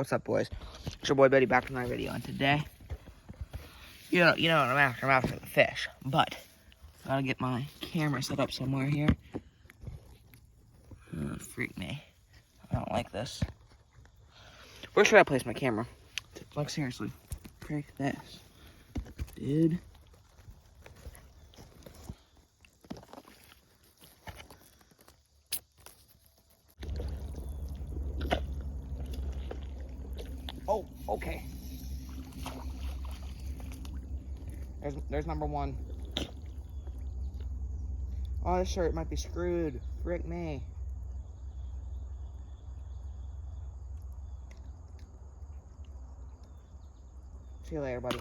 what's up, boys? It's your boy Betty back with my video, and today, you know what I'm after the fish, but I gotta get my camera set up somewhere here. Freak me. I don't like this. Where should I place my camera? Like, seriously. Freak this. Dude. Oh, okay. There's number one. Oh, this shirt might be screwed. Frick me. See you later, buddy.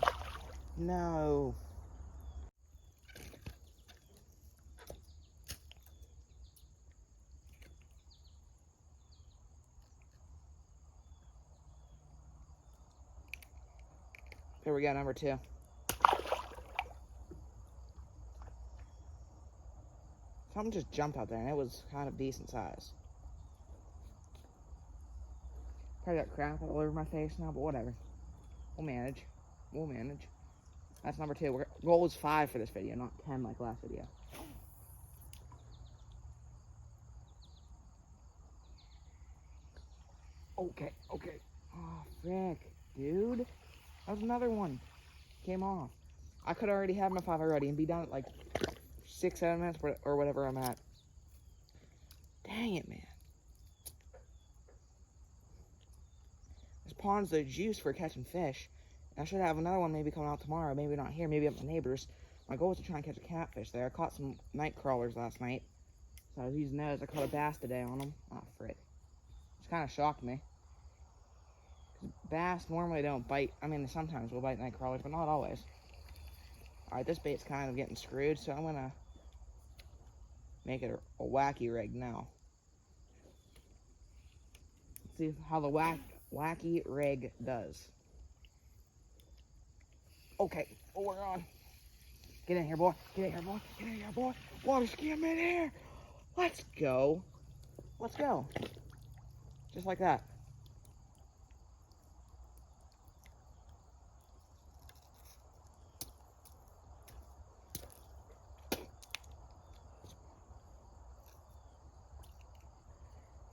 No. Here we go, number two. Something just jumped out there, and it was kind of decent size. Probably got crap all over my face now, but whatever. We'll manage. We'll manage. That's number two. Goal was 5 for this video, not 10 like last video. Okay. Oh, frick. Dude. That was another one. Came off. I could already have my 5 already and be done at like 6-7 minutes or whatever I'm at. Dang it, man. This pond's the juice for catching fish. I should have another one maybe coming out tomorrow. Maybe not here, maybe at my neighbor's. My goal was to try and catch a catfish there. I caught some night crawlers last night. So I was using those. I caught a bass today on them. Oh, frick. It's kind of shocked me. Bass normally don't bite. I mean, sometimes will bite night crawlers, but not always. Alright, this bait's kind of getting screwed, so I'm going to make it a wacky rig now. Let's see how the wacky rig does. Okay, oh, we're on. Get in here, boy. Get in here, boy. Get in here, boy. Water skim in here. Let's go. Let's go. Just like that.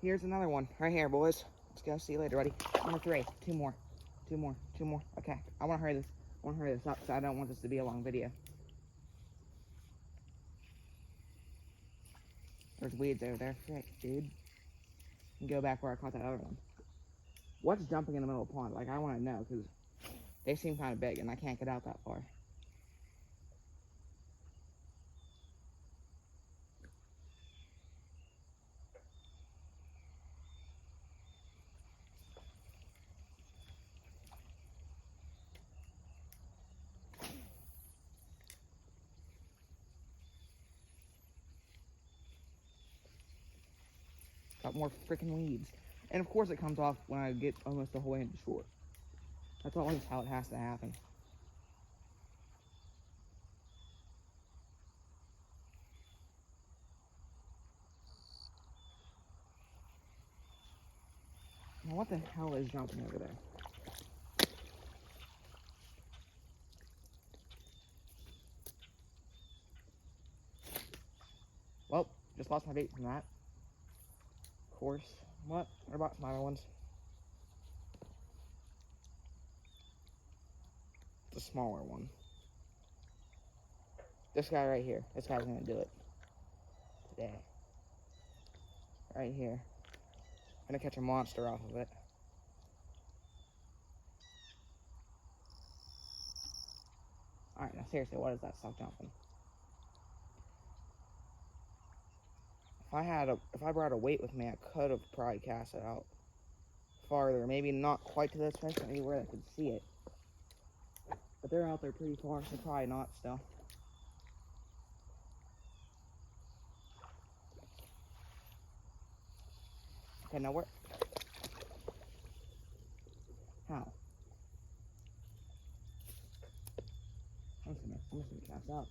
Here's another one. Right here, boys. Let's go. See you later, buddy. Number 3. Two more. Okay. I want to hurry this up, so I don't want this to be a long video. There's weeds over there. Frick, dude. And go back where I caught that other one. What's jumping in the middle of the pond? Like, I want to know, because they seem kind of big, and I can't get out that far. Got more freaking weeds. And of course it comes off when I get almost the whole way into shore. That's always how it has to happen. Now what the hell is jumping over there? Well, just lost my bait from that. Of course. What about some other ones? It's a smaller one. This guy right here. This guy's gonna do it today. Right here. I'm gonna catch a monster off of it. Alright, now seriously, what is that? Stop jumping. If I brought a weight with me, I could have probably cast it out farther. Maybe not quite to this fish, but maybe where I could see it. But they're out there pretty far, so probably not still. Okay, now where? How? I'm just gonna cast out.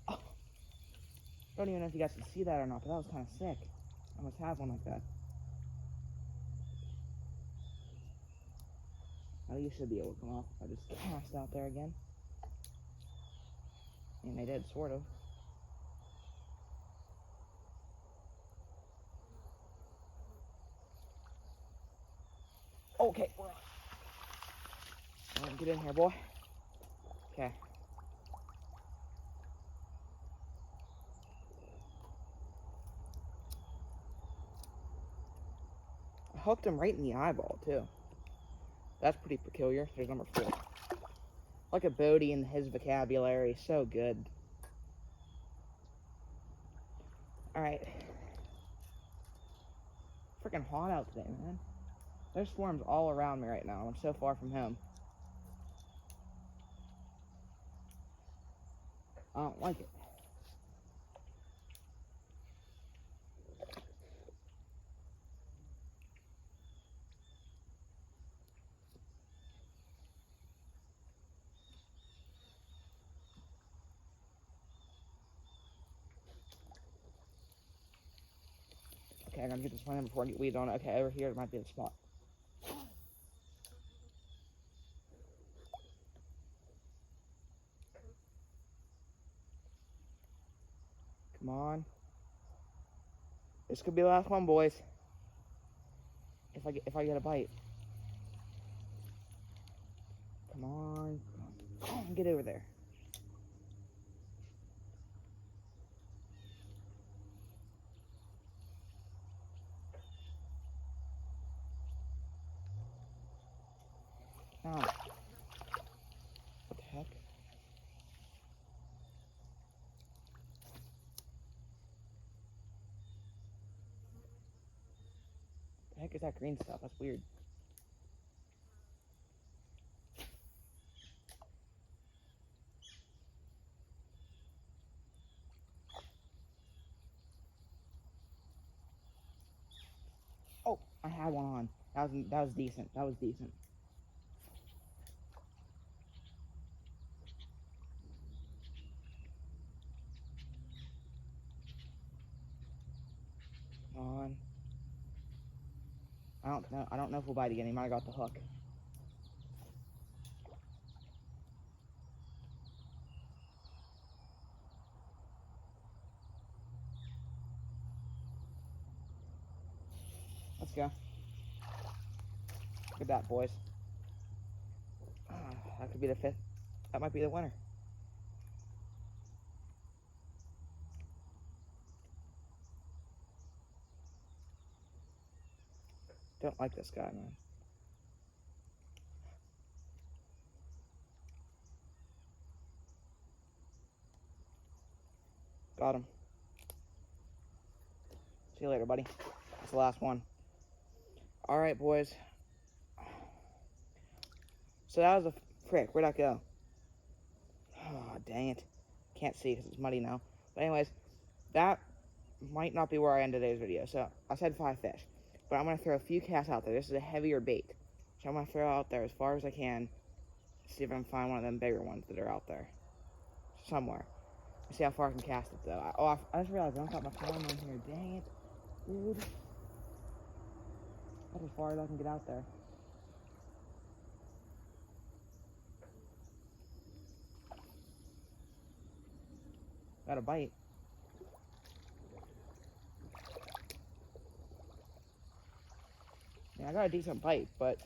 Oh. Don't even know if you guys can see that or not, but that was kind of sick. I must have one like that. Oh, you should be able to come off. I just passed out there again. And they did, sort of. Okay, we're on. All right, get in here, boy. Okay. I hooked him right in the eyeball, too. That's pretty peculiar. There's number 4. Like a Bodie in his vocabulary. So good. Alright. Freaking hot out today, man. There's swarms all around me right now. I'm so far from home. I don't like it. Okay, I gotta get this one in before I get weeds on it. Okay, over here might be the spot. Come on. This could be the last one, boys. If I get a bite. Come on. Come on. Get over there. Oh. What the heck? The heck is that green stuff? That's weird. Oh, I had one on. That was decent. That was decent. Come on. I don't know if we'll bite again. He might have got the hook. Let's go. Look at that, boys. That could be the 5th. That might be the winner. Don't like this guy, man. Got him. See you later, buddy. That's the last one. Alright, boys. So that was a frick. Where'd that go? Oh, dang it. Can't see because it's muddy now. But anyways, that might not be where I end today's video. So I said 5 fish. But I'm going to throw a few casts out there. This is a heavier bait. So I'm going to throw out there as far as I can. See if I can find one of them bigger ones that are out there. Somewhere. See how far I can cast it, though. I just realized I don't got my phone in here. Dang it. Dude. That's as far as I can get out there. Got a bite. Yeah, I got a decent bite, but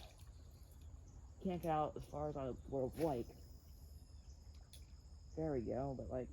can't get out as far as I would like. There we go, but like,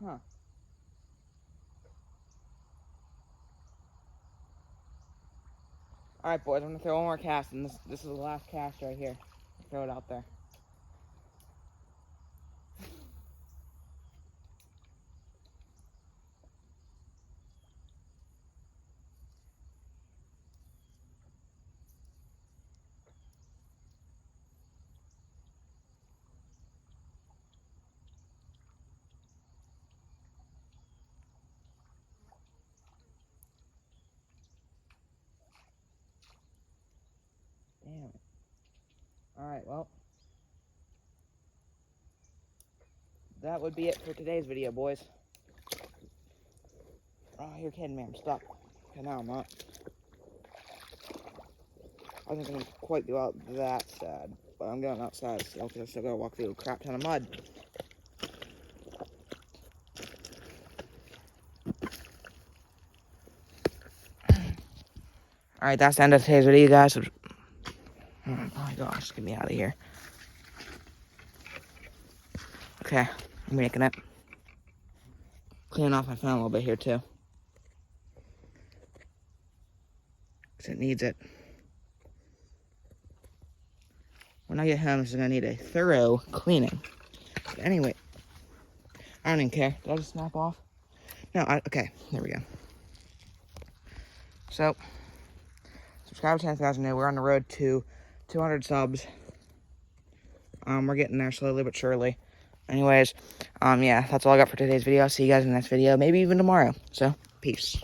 huh. Alright, boys, I'm gonna throw one more cast, and this is the last cast right here. Throw it out there. Damn it. Alright, well. That would be it for today's video, boys. Oh, you're kidding me. I'm stuck. Okay, now I'm not. I wasn't going to quite go out that sad, but I'm going outside still because I still got to walk through a crap ton of mud. Alright, that's the end of today's video, guys. Oh my gosh, get me out of here. Okay, I'm making it. Cleaning off my phone a little bit here, too. Because it needs it. When I get home, this is going to need a thorough cleaning. But anyway, I don't even care. Did I just snap off? No, okay, there we go. So, subscribe to 10,000 new. We're on the road to 200 subs. We're getting there slowly but surely. Anyways, yeah, that's all I got for today's video. I'll see you guys in the next video, maybe even tomorrow. So, peace.